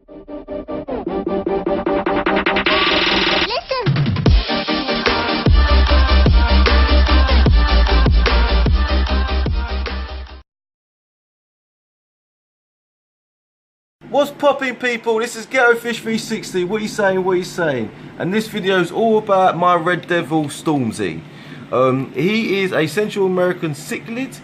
What's popping, people? This is Ghetto Fish 360. What are you saying? What are you saying? And this video is all about my Red Devil Stormzy. He is a Central American cichlid.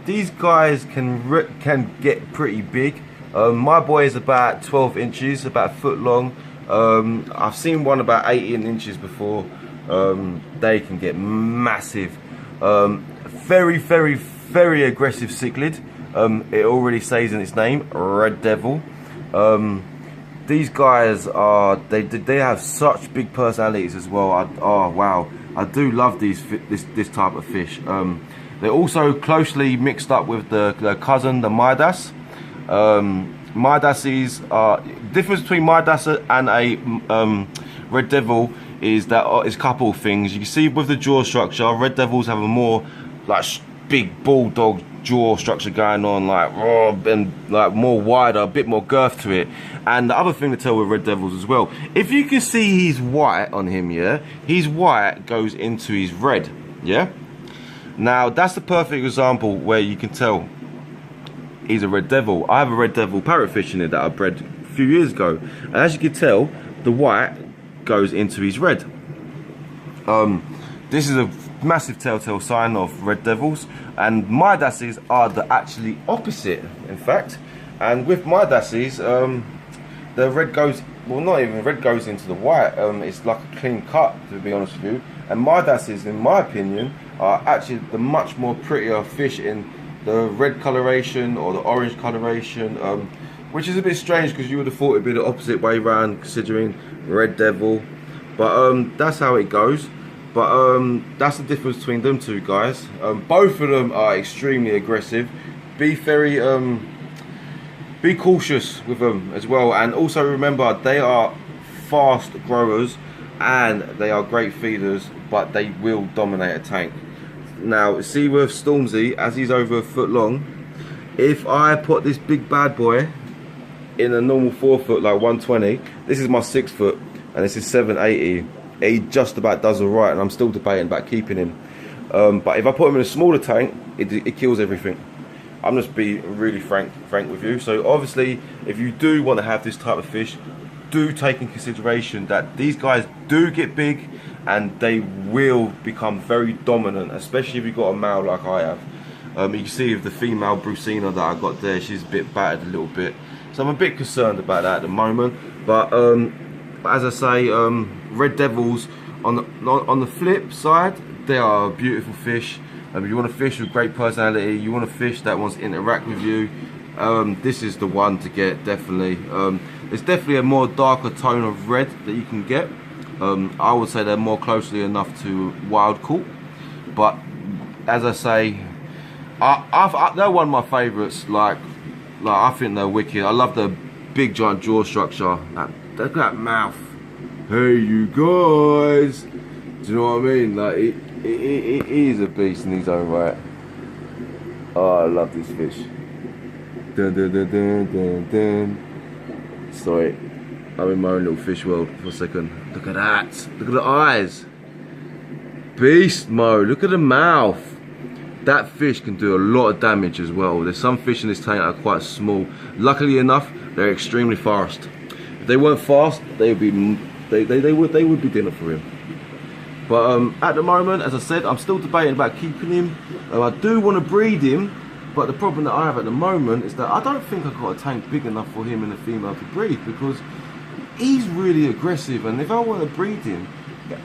These guys can get pretty big. My boy is about 12 inches, about a foot long. I've seen one about 18 inches before. They can get massive. Very, very, very aggressive cichlid. It already says in its name, Red Devil. These guys are, they have such big personalities as well. Oh wow, I do love this type of fish. They're also closely mixed up with the cousin, the Midas. Midases are, difference between Midas and a Red Devil is that is a couple of things. You can see with the jaw structure, Red Devils have a more like big bulldog jaw structure going on, like raw and like more wider, a bit more girth to it. And the other thing to tell with Red Devils as well, if you can see he's white on him, yeah, his white goes into his red, yeah. Now that's the perfect example where you can tell he's a Red Devil. I have a Red Devil parrotfish in it that I bred a few years ago, and as you can tell, the white goes into his red. This is a massive telltale sign of Red Devils, and Midases are the actually opposite, in fact. And with Midases, the red goes, well, not even red goes into the white. It's like a clean cut, to be honest with you. And Midases, in my opinion, are actually the much more prettier fish in the red coloration or the orange coloration, which is a bit strange because you would have thought it'd be the opposite way around, considering Red Devil. But that's how it goes. But that's the difference between them two guys. Both of them are extremely aggressive. Be very, be cautious with them as well. And also remember, they are fast growers and they are great feeders, but they will dominate a tank. Now, see with Stormzy, as he's over a foot long, if I put this big bad boy in a normal 4 foot, like 120, this is my 6 foot, and this is 780. He just about does alright, and I'm still debating about keeping him. But if I put him in a smaller tank, it kills everything. I'm just being really frank with you. So obviously, if you do want to have this type of fish, do take in consideration that these guys do get big, and they will become very dominant, especially if you've got a male like I have. You can see with the female Brucina that I got there, she's a bit battered a little bit. So I'm a bit concerned about that at the moment. But as I say, Red Devils, on the flip side, they are a beautiful fish. If you want a fish with great personality, you want a fish that wants to interact with you, this is the one to get, definitely. There's definitely a more darker tone of red that you can get. I would say they're more closely enough to wild caught, but as I say, they're one of my favourites. Like I think they're wicked. I love the big giant jaw structure. Look at that mouth. Hey you guys, do you know what I mean? Like it is a beast in his own right. Oh, I love this fish. Dun, dun, dun, dun, dun, dun. Sorry, I'm in my own little fish world for a second. Look at that. Look at the eyes. Beast mode. Look at the mouth. That fish can do a lot of damage as well. There's some fish in this tank that are quite small. Luckily enough, they're extremely fast. If they weren't fast, they would be be dinner for him. But at the moment, as I said, I'm still debating about keeping him. I do want to breed him, but the problem that I have at the moment is that I don't think I've got a tank big enough for him and the female to breed, because he's really aggressive, and if I want to breed him,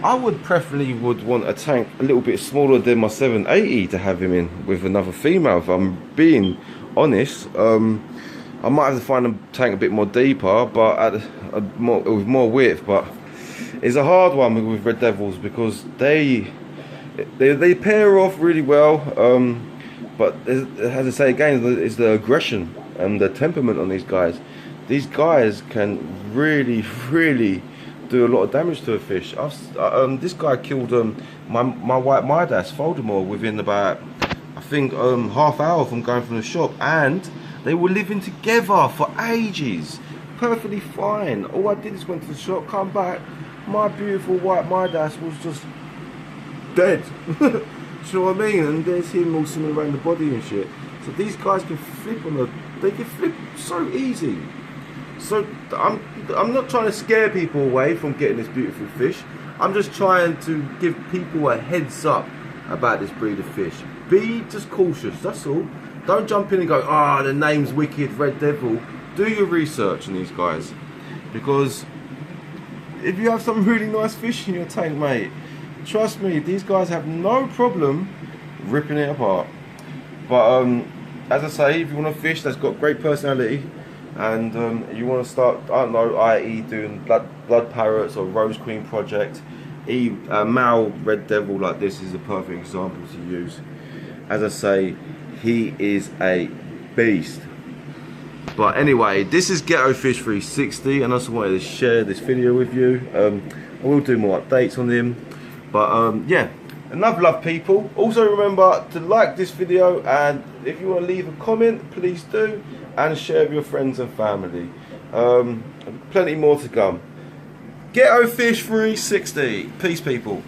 I would preferably want a tank a little bit smaller than my 780 to have him in with another female. If I'm being honest, I might have to find a tank a bit more deeper, but with more width. But it's a hard one with Red Devils because they pair off really well. But as I say again, it's the aggression and the temperament on these guys. These guys can really do a lot of damage to a fish. This guy killed my white Midas Voldemort within about, I think, half hour from going from the shop, and they were living together for ages. perfectly fine. All I did is went to the shop, come back, my beautiful white Midas was just dead. Do you know what I mean? And there's him all swimming around the body and shit. So these guys can flip they can flip so easy. So I'm not trying to scare people away from getting this beautiful fish. I'm just trying to give people a heads up about this breed of fish. Be just cautious, that's all. Don't jump in and go, ah, the name's wicked, Red Devil. Do your research on these guys. Because if you have some really nice fish in your tank, mate, trust me, these guys have no problem ripping it apart. But as I say, if you want a fish that's got great personality and you want to start, I don't know, i.e. doing blood parrots or Rose Queen project, a male Red Devil like this is a perfect example to use. As I say, he is a beast. But anyway, this is Ghetto Fish 360, and I also wanted to share this video with you. I will do more updates on him. But yeah, enough love, people. Also remember to like this video, and if you want to leave a comment, please do, and share with your friends and family. Plenty more to come. Ghetto Fish 360. Peace, people.